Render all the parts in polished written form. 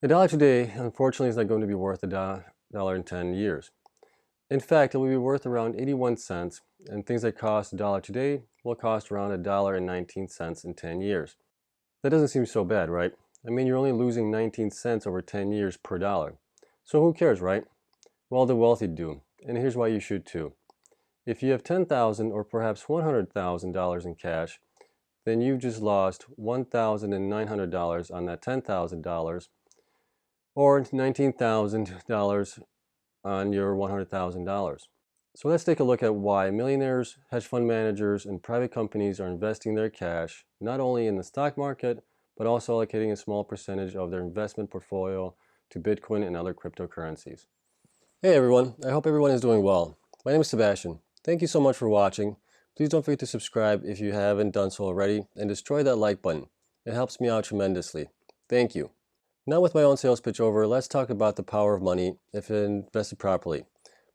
A dollar today, unfortunately, is not going to be worth a dollar in 10 years. In fact, it will be worth around 81 cents, and things that cost a dollar today will cost around $1.19 in 10 years. That doesn't seem so bad, right? I mean, you're only losing 19 cents over 10 years per dollar. So who cares, right? Well, the wealthy do, and here's why you should too. If you have $10,000 or perhaps $100,000 in cash, then you've just lost $1,900 on that $10,000 or $19,000 on your $100,000. So let's take a look at why millionaires, hedge fund managers, and private companies are investing their cash not only in the stock market, but also allocating a small percentage of their investment portfolio to Bitcoin and other cryptocurrencies. Hey everyone, I hope everyone is doing well. My name is Sebastian. Thank you so much for watching. Please don't forget to subscribe if you haven't done so already, and destroy that like button. It helps me out tremendously. Thank you. Now with my own sales pitch over, let's talk about the power of money if invested properly.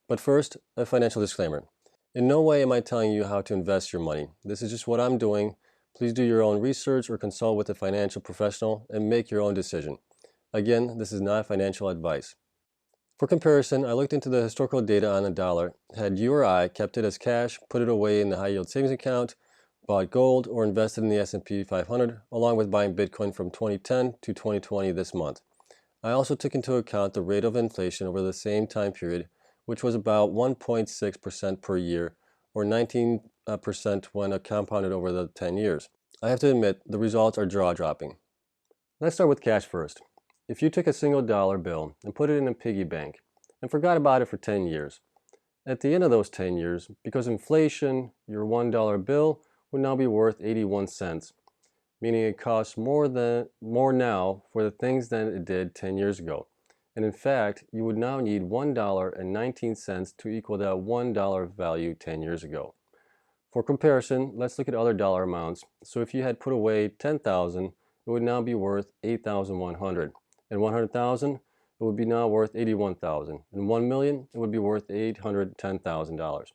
But first, a financial disclaimer. In no way am I telling you how to invest your money. This is just what I'm doing. Please do your own research or consult with a financial professional and make your own decision. Again, this is not financial advice. For comparison, I looked into the historical data on the dollar. Had you or I kept it as cash, put it away in the high yield savings account, bought gold, or invested in the S&P 500, along with buying Bitcoin from 2010 to 2020 this month. I also took into account the rate of inflation over the same time period, which was about 1.6% per year, or 19% when compounded over the 10 years. I have to admit, the results are jaw-dropping. Let's start with cash first. If you took a single dollar bill and put it in a piggy bank and forgot about it for 10 years, at the end of those 10 years, because of inflation, your $1 bill would now be worth 81 cents, meaning it costs more now for the things than it did 10 years ago. And in fact, you would now need $1.19 to equal that $1 value 10 years ago. For comparison, let's look at other dollar amounts. So if you had put away 10,000, it would now be worth 8,100. And 100,000, it would be now worth 81,000. And 1 million, it would be worth $810,000.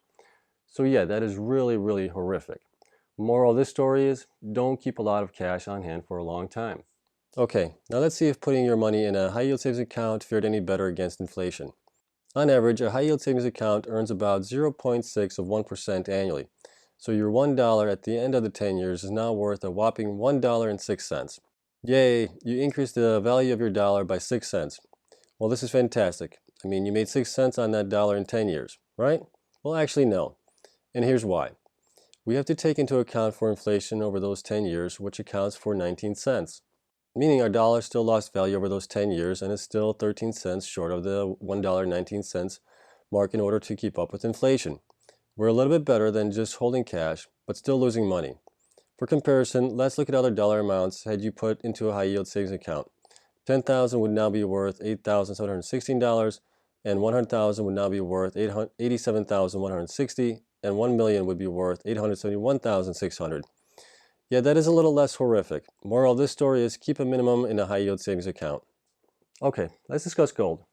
So yeah, that is really horrific. Moral of this story is, don't keep a lot of cash on hand for a long time. Okay, now let's see if putting your money in a high yield savings account fared any better against inflation. On average, a high yield savings account earns about 0.6 of 1% annually. So your $1 at the end of the 10 years is now worth a whopping $1.06. Yay, you increased the value of your dollar by 6 cents. Well, this is fantastic. I mean, you made 6 cents on that dollar in 10 years, right? Well, actually no. And here's why. We have to take into account for inflation over those 10 years, which accounts for 19 cents. Meaning our dollar still lost value over those 10 years and is still 13 cents short of the $1.19 mark in order to keep up with inflation. We're a little bit better than just holding cash, but still losing money. For comparison, let's look at other dollar amounts had you put into a high yield savings account. 10,000 would now be worth $8,716, and 100,000 would now be worth $87,160, and 1 million would be worth $871,600. Yeah, that is a little less horrific. Moral of this story is keep a minimum in a high yield savings account. Okay, let's discuss gold,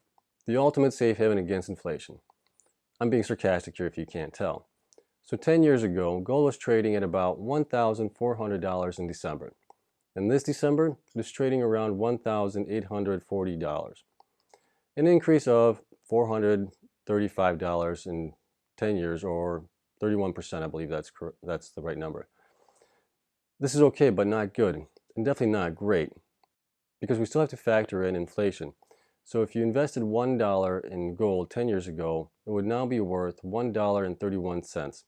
the ultimate safe haven against inflation. I'm being sarcastic here if you can't tell. So 10 years ago, gold was trading at about $1,400 in December. And this December, it is trading around $1,840. An increase of $435 in 10 years, or 31%, I believe that's the right number. This is okay, but not good, and definitely not great, because we still have to factor in inflation. So if you invested $1 in gold 10 years ago, it would now be worth $1.31.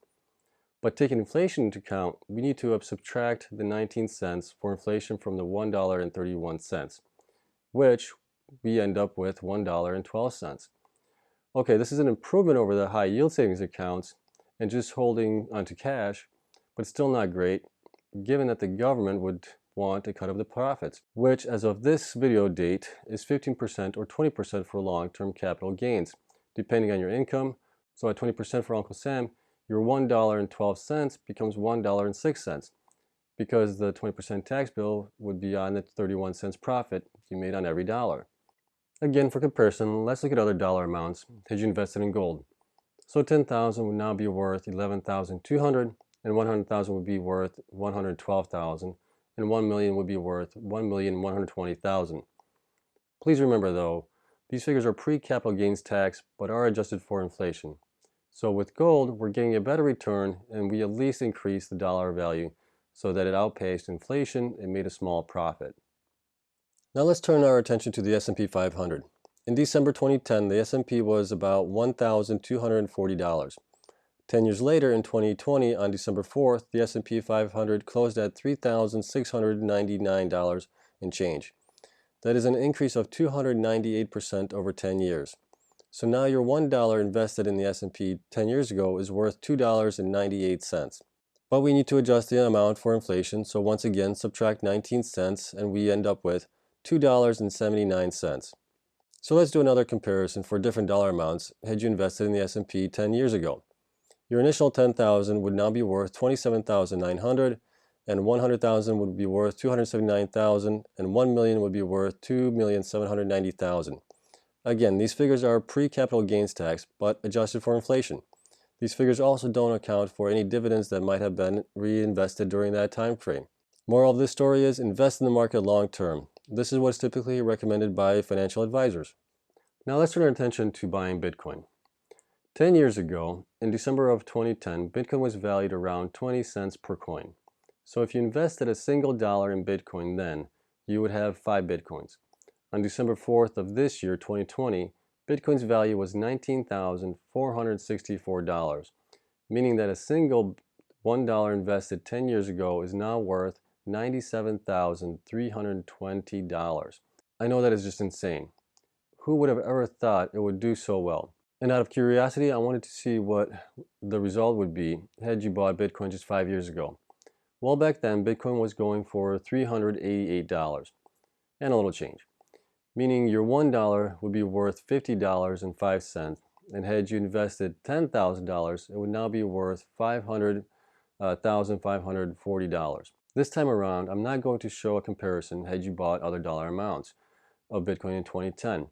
But taking inflation into account, we need to subtract the 19 cents for inflation from the $1.31, which we end up with $1.12. Okay, this is an improvement over the high yield savings accounts and just holding onto cash, but still not great, given that the government would want a cut of the profits, which as of this video date is 15% or 20% for long-term capital gains, depending on your income. So at 20% for Uncle Sam, your $1.12 becomes $1.06, because the 20% tax bill would be on the 31 cents profit you made on every dollar. Again, for comparison, let's look at other dollar amounts had you invested in gold. So 10,000 would now be worth 11,200, and 100,000 would be worth 112,000, and 1 million would be worth 1,120,000. Please remember though, these figures are pre-capital gains tax but are adjusted for inflation. So with gold, we're getting a better return and we at least increased the dollar value so that it outpaced inflation and made a small profit. Now let's turn our attention to the S&P 500. In December 2010, the S&P was about $1,240. 10 years later, in 2020, on December 4th, the S&P 500 closed at $3,699 and change. That is an increase of 298% over 10 years. So now your $1 invested in the S&P 10 years ago is worth $2.98. But we need to adjust the amount for inflation, so once again subtract 19 cents and we end up with $2.79. So let's do another comparison for different dollar amounts had you invested in the S&P 10 years ago. Your initial $10,000 would now be worth $27,900, and $100,000 would be worth $279,000, and $1 million would be worth $2,790,000. Again, these figures are pre-capital gains tax, but adjusted for inflation. These figures also don't account for any dividends that might have been reinvested during that time frame. Moral of this story is invest in the market long term. This is what is typically recommended by financial advisors. Now let's turn our attention to buying Bitcoin. 10 years ago, in December of 2010, Bitcoin was valued around 20 cents per coin. So if you invested a single dollar in Bitcoin then, you would have 5 Bitcoins. On December 4th of this year, 2020, Bitcoin's value was $19,464, meaning that a single $1 invested 10 years ago is now worth $97,320. I know that is just insane. Who would have ever thought it would do so well? And out of curiosity, I wanted to see what the result would be had you bought Bitcoin just 5 years ago. Well, back then, Bitcoin was going for $388 and a little change, meaning your $1 would be worth $50.05, and had you invested $10,000, it would now be worth $500,540. This time around, I'm not going to show a comparison had you bought other dollar amounts of Bitcoin in 2010,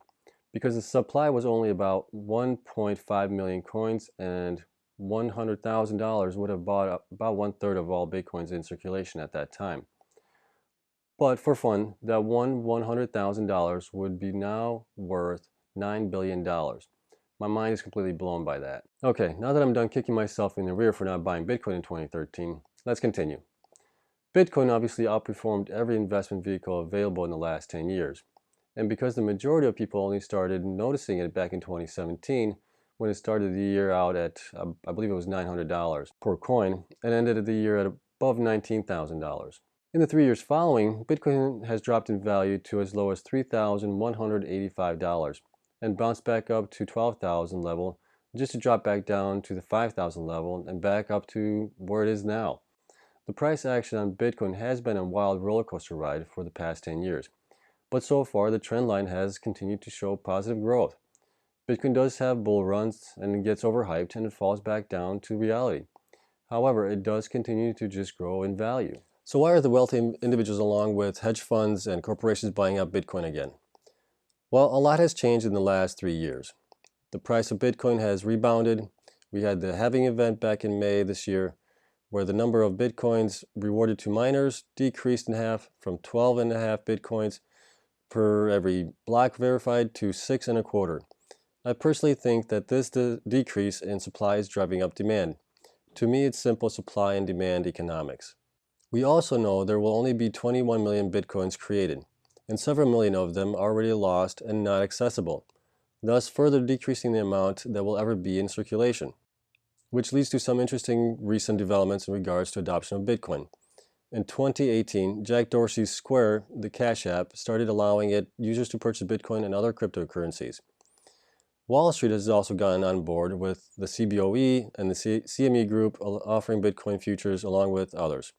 because the supply was only about 1.5 million coins, and $100,000 would have bought about 1/3 of all Bitcoins in circulation at that time. But for fun, that $100,000 would be now worth $9 billion. My mind is completely blown by that. Okay, now that I'm done kicking myself in the rear for not buying Bitcoin in 2013, let's continue. Bitcoin obviously outperformed every investment vehicle available in the last 10 years. And because the majority of people only started noticing it back in 2017, when it started the year out at, I believe it was $900 per coin, and ended the year at above $19,000. In the 3 years following, Bitcoin has dropped in value to as low as $3,185 and bounced back up to $12,000 level, just to drop back down to the $5,000 level and back up to where it is now. The price action on Bitcoin has been a wild roller coaster ride for the past 10 years, but so far the trend line has continued to show positive growth. Bitcoin does have bull runs and it gets overhyped and it falls back down to reality. However, it does continue to just grow in value. So why are the wealthy individuals along with hedge funds and corporations buying up Bitcoin again? Well, a lot has changed in the last 3 years. The price of Bitcoin has rebounded. We had the halving event back in May this year, where the number of Bitcoins rewarded to miners decreased in half from 12.5 Bitcoins per every block verified to 6.25. I personally think that this decrease in supply is driving up demand. To me, it's simple supply and demand economics. We also know there will only be 21 million Bitcoins created, and several million of them are already lost and not accessible, thus further decreasing the amount that will ever be in circulation, which leads to some interesting recent developments in regards to adoption of Bitcoin. In 2018, Jack Dorsey's Square, the Cash App, started allowing users to purchase Bitcoin and other cryptocurrencies. Wall Street has also gotten on board with the CBOE and the CME Group offering Bitcoin futures along with others.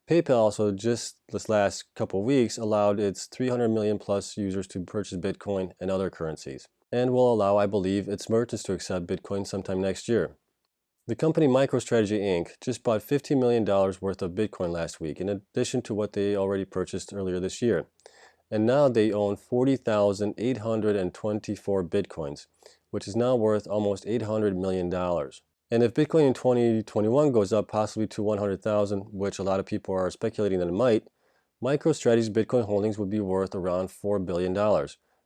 PayPal also just this last couple weeks allowed its 300 million plus users to purchase Bitcoin and other currencies, and will allow, I believe, its merchants to accept Bitcoin sometime next year. The company MicroStrategy Inc. just bought $15 million worth of Bitcoin last week, in addition to what they already purchased earlier this year. And now they own 40,824 Bitcoins, which is now worth almost $800 million. And if Bitcoin in 2021 goes up possibly to 100,000, which a lot of people are speculating that it might, MicroStrategy's Bitcoin holdings would be worth around $4 billion.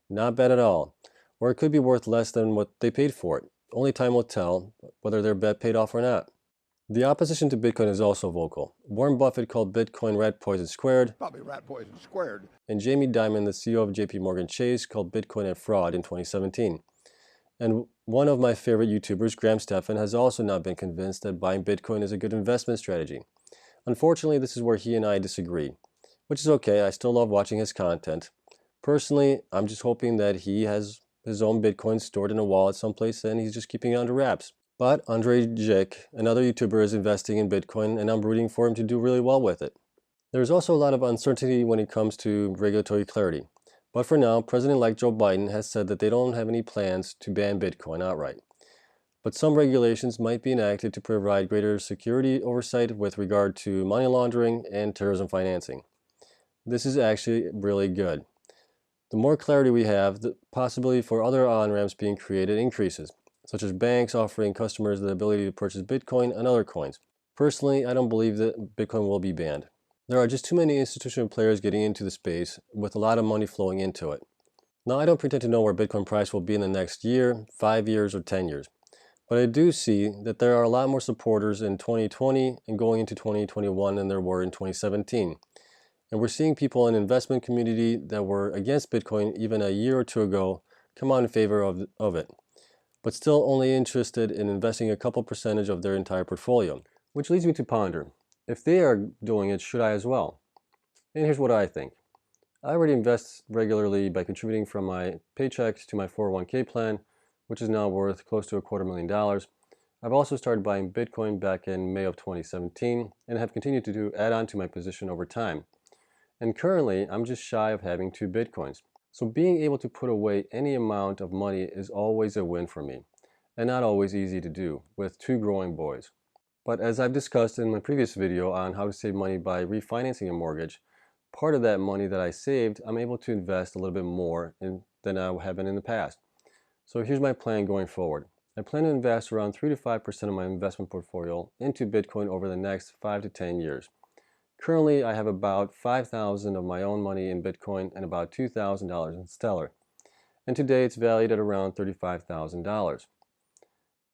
Not bad at all. Or it could be worth less than what they paid for it. Only time will tell whether their bet paid off or not. The opposition to Bitcoin is also vocal. Warren Buffett called Bitcoin rat poison squared. Probably rat poison squared. And Jamie Dimon, the CEO of JP Morgan Chase, called Bitcoin a fraud in 2017. And one of my favorite YouTubers, Graham Stephan, has also not been convinced that buying Bitcoin is a good investment strategy. Unfortunately, this is where he and I disagree, which is okay. I still love watching his content. Personally, I'm just hoping that he has his own Bitcoin stored in a wallet someplace and he's just keeping it under wraps. But Andrei Jik, another YouTuber, is investing in Bitcoin and I'm rooting for him to do really well with it. There's also a lot of uncertainty when it comes to regulatory clarity. But for now, President-elect Joe Biden has said that they don't have any plans to ban Bitcoin outright. But some regulations might be enacted to provide greater security oversight with regard to money laundering and terrorism financing. This is actually really good. The more clarity we have, the possibility for other on-ramps being created increases, such as banks offering customers the ability to purchase Bitcoin and other coins. Personally, I don't believe that Bitcoin will be banned. There are just too many institutional players getting into the space with a lot of money flowing into it. Now, I don't pretend to know where Bitcoin price will be in the next year, 5 years, or 10 years. But I do see that there are a lot more supporters in 2020 and going into 2021 than there were in 2017. And we're seeing people in the investment community that were against Bitcoin even a year or two ago come out in favor of it, but still only interested in investing a couple percentage of their entire portfolio. Which leads me to ponder, if they are doing it, should I as well? And here's what I think. I already invest regularly by contributing from my paychecks to my 401k plan, which is now worth close to $250,000. I've also started buying Bitcoin back in May of 2017 and have continued to add on to my position over time. And currently, I'm just shy of having 2 Bitcoins. So being able to put away any amount of money is always a win for me, and not always easy to do with 2 growing boys. But as I've discussed in my previous video on how to save money by refinancing a mortgage, part of that money that I saved, I'm able to invest a little bit more than I have been in the past. So here's my plan going forward. I plan to invest around 3 to 5% of my investment portfolio into Bitcoin over the next 5 to 10 years. Currently, I have about $5,000 of my own money in Bitcoin and about $2,000 in Stellar. And today it's valued at around $35,000.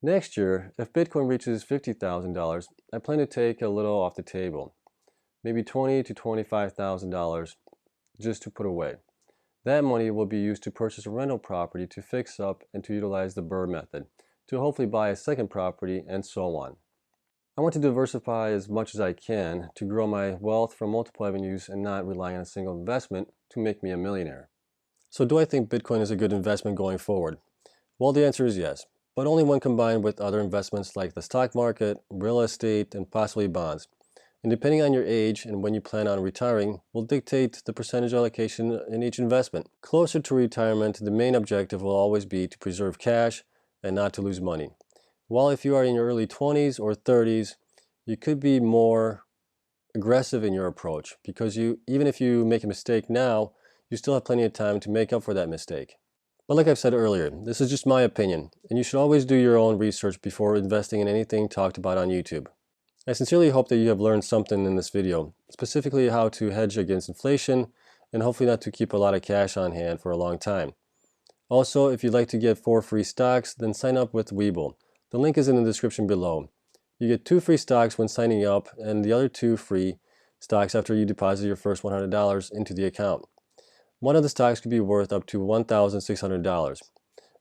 Next year, if Bitcoin reaches $50,000, I plan to take a little off the table, maybe $20,000 to $25,000 just to put away. That money will be used to purchase a rental property to fix up and to utilize the BRRRR method, to hopefully buy a second property, and so on. I want to diversify as much as I can to grow my wealth from multiple avenues and not rely on a single investment to make me a millionaire. So do I think Bitcoin is a good investment going forward? Well, the answer is yes, but only when combined with other investments like the stock market, real estate, and possibly bonds. And depending on your age and when you plan on retiring will dictate the percentage allocation in each investment. Closer to retirement, the main objective will always be to preserve cash and not to lose money. While if you are in your early 20s or 30s, you could be more aggressive in your approach because even if you make a mistake now, you still have plenty of time to make up for that mistake. But like I've said earlier, this is just my opinion, and you should always do your own research before investing in anything talked about on YouTube. I sincerely hope that you have learned something in this video, specifically how to hedge against inflation and hopefully not to keep a lot of cash on hand for a long time. Also, if you'd like to get 4 free stocks, then sign up with Webull. The link is in the description below. You get 2 free stocks when signing up and the other 2 free stocks after you deposit your first $100 into the account. One of the stocks could be worth up to $1,600.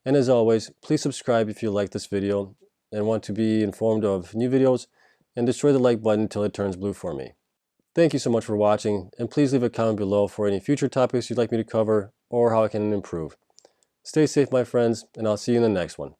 And as always, please subscribe if you like this video and want to be informed of new videos, and destroy the like button until it turns blue for me. Thank you so much for watching, and please leave a comment below for any future topics you'd like me to cover or how I can improve. Stay safe, my friends, and I'll see you in the next one.